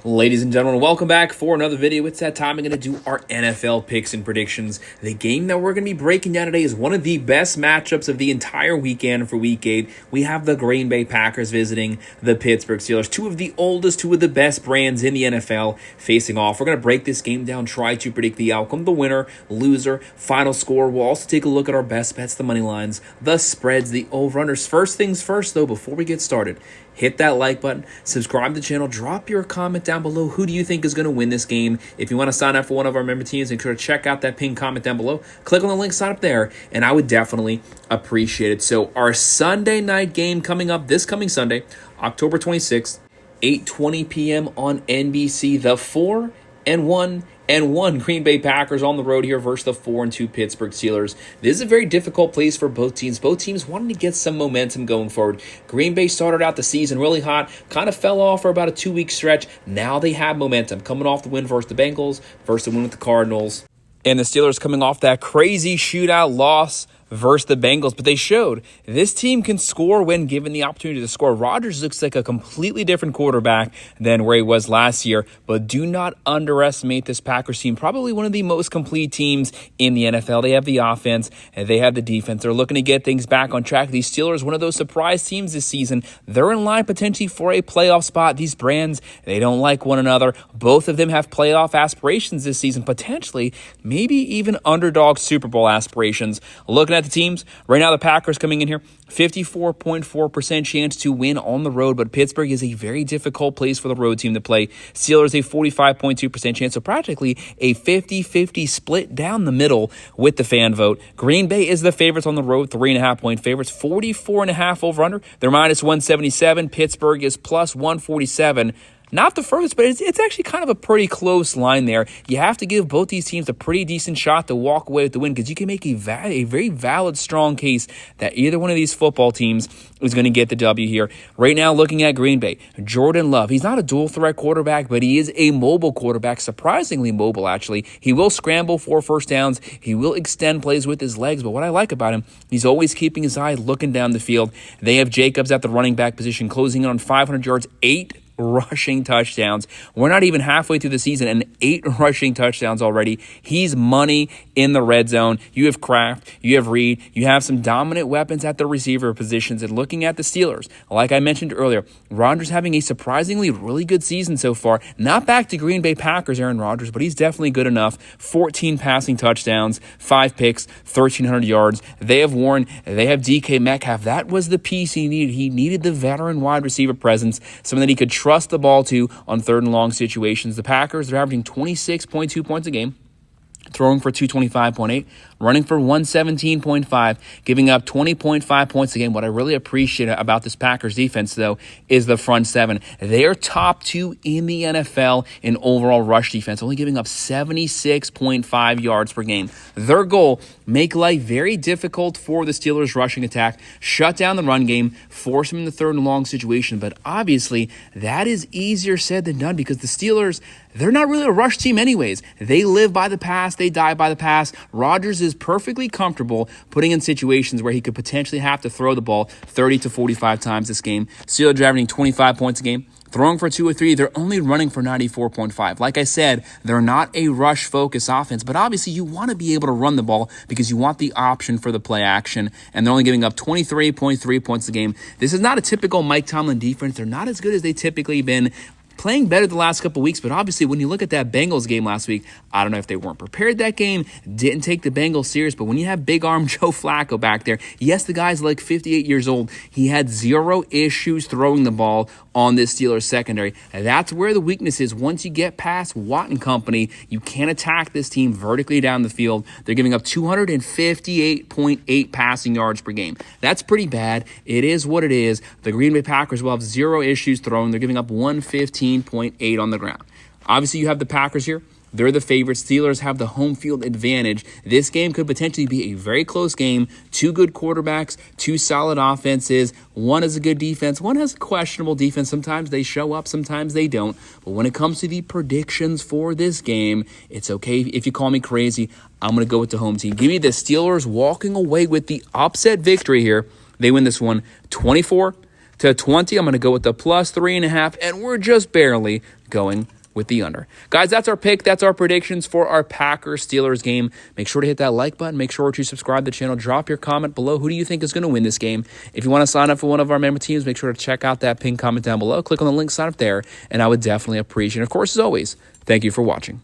Ladies and gentlemen, welcome back for another video. It's that time. I'm going to do our NFL picks and predictions. The game that we're going to be breaking down today is one of the best matchups of the entire weekend for Week 8. We have the Green Bay Packers visiting the Pittsburgh Steelers, two of the oldest, two of the best brands in the NFL facing off. We're going to break this game down, try to predict the outcome, the winner, loser, final score. We'll also take a look at our best bets, the money lines, the spreads, the over-unders. First things first, though, before we get started, hit that like button, subscribe to the channel, drop your comment down below. Who do you think is going to win this game? If you want to sign up for one of our member teams, make sure to check out that pinned comment down below. Click on the link, sign up there, and I would definitely appreciate it. So our Sunday night game coming up this coming Sunday, October 26th, 8:20 p.m. on NBC. The 4-1 Green Bay Packers on the road here versus the 4-2 Pittsburgh Steelers. This is a very difficult place for both teams. Both teams wanting to get some momentum going forward. Green Bay started out the season really hot, kind of fell off for about a 2-week stretch. Now they have momentum, coming off the win versus the Bengals, versus the win with the Cardinals. And the Steelers coming off that crazy shootout loss versus the Bengals, but they showed this team can score when given the opportunity to score. Rodgers looks like a completely different quarterback than where he was last year, but do not underestimate this Packers team. Probably one of the most complete teams in the NFL. They have the offense and they have the defense. They're looking to get things back on track. These Steelers, one of those surprise teams this season. They're in line potentially for a playoff spot. These brands, they don't like one another. Both of them have playoff aspirations this season, potentially, maybe even underdog Super Bowl aspirations. Looking at the teams right now, the Packers coming in here 54.4% chance to win on the road, but Pittsburgh is a very difficult place for the road team to play. Steelers a 45.2% chance, so practically a 50-50 split down the middle with the fan vote. Green Bay is the favorites on the road, 3.5-point favorites, 44.5 over under. They're minus 177. Pittsburgh is plus 147. Not the furthest, but it's actually kind of a pretty close line there. You have to give both these teams a pretty decent shot to walk away with the win, because you can make a very valid, strong case that either one of these football teams is going to get the W here. Right now, looking at Green Bay, Jordan Love, he's not a dual-threat quarterback, but he is a mobile quarterback, surprisingly mobile, actually. He will scramble for first downs. He will extend plays with his legs, but what I like about him, he's always keeping his eye looking down the field. They have Jacobs at the running back position, closing in on 500 yards, 8 rushing touchdowns. We're not even halfway through the season and 8 rushing touchdowns already. He's money in the red zone. You have Kraft, you have Reed, you have some dominant weapons at the receiver positions. And looking at the Steelers, like I mentioned earlier, Rodgers having a surprisingly really good season so far. Not back to Green Bay Packers Aaron Rodgers, but he's definitely good enough. 14 passing touchdowns, 5 picks, 1,300 yards. They have Warren, they have DK Metcalf. That was the piece he needed. He needed the veteran wide receiver presence, something that he could trust the ball to on third and long situations. The Packers, they're averaging 26.2 points a game, throwing for 225.8, running for 117.5, giving up 20.5 points a game. What I really appreciate about this Packers defense, though, is the front seven. They're top 2 in the NFL in overall rush defense, only giving up 76.5 yards per game. Their goal, make life very difficult for the Steelers' rushing attack, shut down the run game, force them in the third and long situation. But obviously, that is easier said than done, because the Steelers, they're not really a rush team anyways. They live by the pass. They die by the pass. Rodgers is perfectly comfortable putting in situations where he could potentially have to throw the ball 30 to 45 times this game. Steelers averaging 25 points a game, throwing for 2 or 3. They're only running for 94.5. Like I said, they're not a rush-focused offense, but obviously you want to be able to run the ball because you want the option for the play action, and they're only giving up 23.3 points a game. This is not a typical Mike Tomlin defense. They're not as good as they typically been. Playing better the last couple weeks, but obviously when you look at that Bengals game last week, I don't know if they weren't prepared that game, didn't take the Bengals serious, but when you have big arm Joe Flacco back there, yes, the guy's like 58 years old. He had 0 issues throwing the ball on this Steelers secondary. And that's where the weakness is. Once you get past Watt and company, you can't attack this team vertically down the field. They're giving up 258.8 passing yards per game. That's pretty bad. It is what it is. The Green Bay Packers will have 0 issues throwing. They're giving up 115.8 on the ground. Obviously, you have the Packers here. They're the favorites. Steelers have the home field advantage. This game could potentially be a very close game. 2 good quarterbacks, 2 solid offenses. One has a good defense. One has a questionable defense. Sometimes they show up, sometimes they don't. But when it comes to the predictions for this game, it's okay if you call me crazy. I'm going to go with the home team. Give me the Steelers walking away with the upset victory here. They win this one 24-20. I'm going to go with the plus 3.5, and we're just barely going with the under. Guys, that's our pick. That's our predictions for our Packers-Steelers game. Make sure to hit that like button. Make sure to subscribe to the channel. Drop your comment below. Who do you think is going to win this game? If you want to sign up for one of our member teams, make sure to check out that pinned comment down below. Click on the link, sign up there, and I would definitely appreciate it. Of course, as always, thank you for watching.